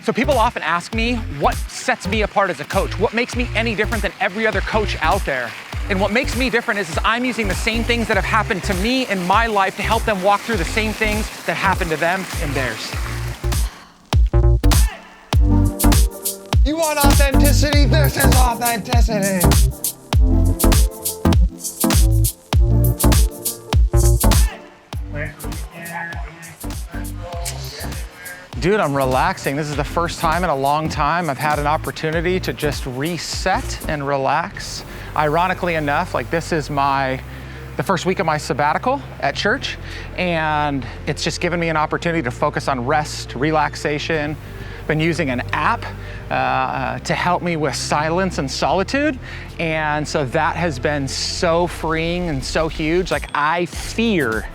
So people often ask me, what sets me apart as a coach? What makes me any different than every other coach out there? And what makes me different is I'm using the same things that have happened to me in my life to help them walk through the same things that happened to them in theirs. You want authenticity? This is authenticity. Dude, I'm relaxing. This is the first time in a long time I've had an opportunity to just reset and relax. Ironically enough, like this is the first week of my sabbatical at church, and it's just given me an opportunity to focus on rest, relaxation. Been using an app to help me with silence and solitude, and so that has been so freeing and so huge. Like, I fear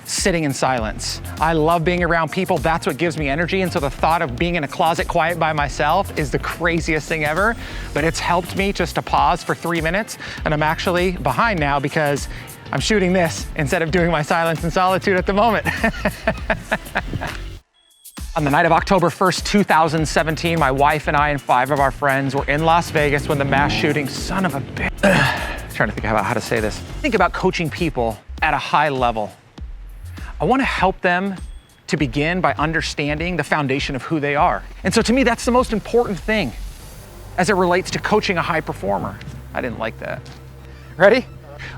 sitting in silence. I love being around people. That's what gives me energy. And so the thought of being in a closet quiet by myself is the craziest thing ever. But it's helped me just to pause for 3 minutes. And I'm actually behind now because I'm shooting this instead of doing my silence and solitude at the moment. On the night of October 1st, 2017, my wife and I and 5 of our friends were in Las Vegas when the mass shooting, son of a bitch. Trying to think about how to say this. Think about coaching people at a high level. I want to help them to begin by understanding the foundation of who they are. And so to me, that's the most important thing as it relates to coaching a high performer. I didn't like that. Ready?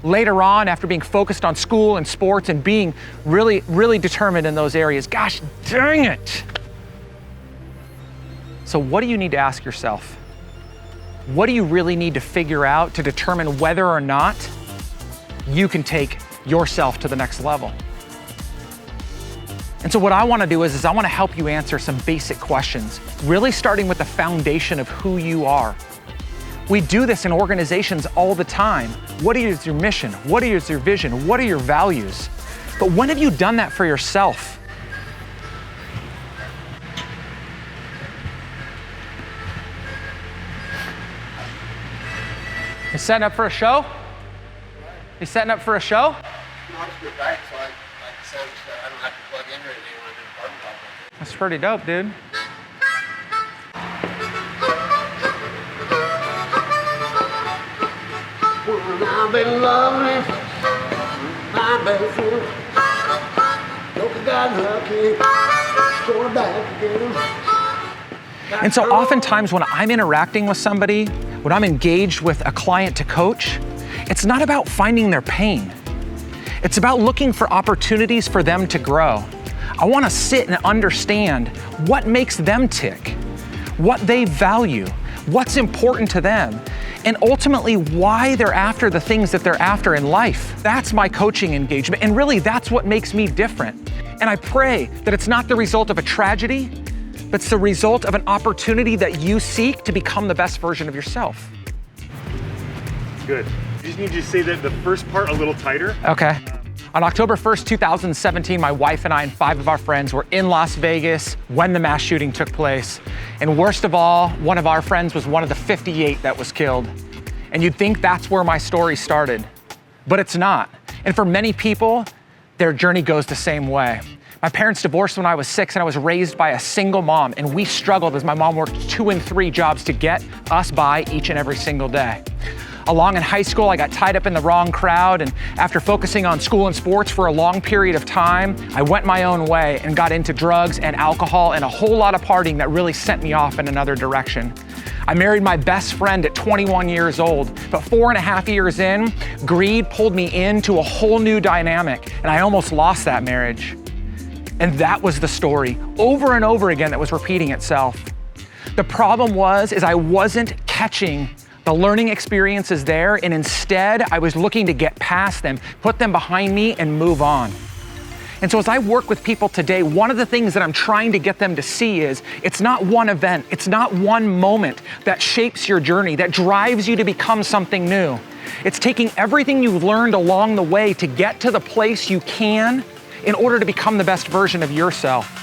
Later on, after being focused on school and sports and being really, really determined in those areas, gosh dang it. So what do you need to ask yourself? What do you really need to figure out to determine whether or not you can take yourself to the next level? And so what I want to do is I want to help you answer some basic questions, really starting with the foundation of who you are. We do this in organizations all the time. What is your mission? What is your vision? What are your values? But when have you done that for yourself? You setting up for a show? You setting up for a show? That's pretty dope, dude. And so oftentimes when I'm interacting with somebody, when I'm engaged with a client to coach, it's not about finding their pain. It's about looking for opportunities for them to grow. I want to sit and understand what makes them tick, what they value, what's important to them, and ultimately why they're after the things that they're after in life. That's my coaching engagement, and really that's what makes me different. And I pray that it's not the result of a tragedy, but it's the result of an opportunity that you seek to become the best version of yourself. Good. You just need to say that the first part a little tighter. Okay. On October 1st, 2017, my wife and I and 5 of our friends were in Las Vegas when the mass shooting took place. And worst of all, one of our friends was one of the 58 that was killed. And you'd think that's where my story started, but it's not. And for many people, their journey goes the same way. My parents divorced when I was 6 and I was raised by a single mom, and we struggled as my mom worked 2 and 3 jobs to get us by each and every single day. Along in high school, I got tied up in the wrong crowd, and after focusing on school and sports for a long period of time, I went my own way and got into drugs and alcohol and a whole lot of partying that really sent me off in another direction. I married my best friend at 21 years old, but 4.5 years in, greed pulled me into a whole new dynamic, and I almost lost that marriage. And that was the story over and over again that was repeating itself. The problem is I wasn't catching the learning experiences there, and instead I was looking to get past them, put them behind me and move on. And so as I work with people today, one of the things that I'm trying to get them to see is it's not one event, it's not one moment that shapes your journey, that drives you to become something new. It's taking everything you've learned along the way to get to the place you can in order to become the best version of yourself.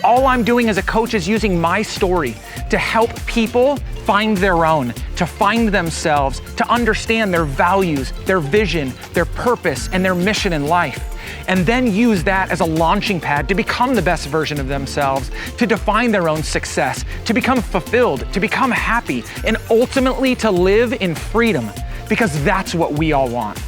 All I'm doing as a coach is using my story to help people find their own, to find themselves, to understand their values, their vision, their purpose, and their mission in life. and then use that as a launching pad to become the best version of themselves, to define their own success, to become fulfilled, to become happy, and ultimately to live in freedom, because that's what we all want.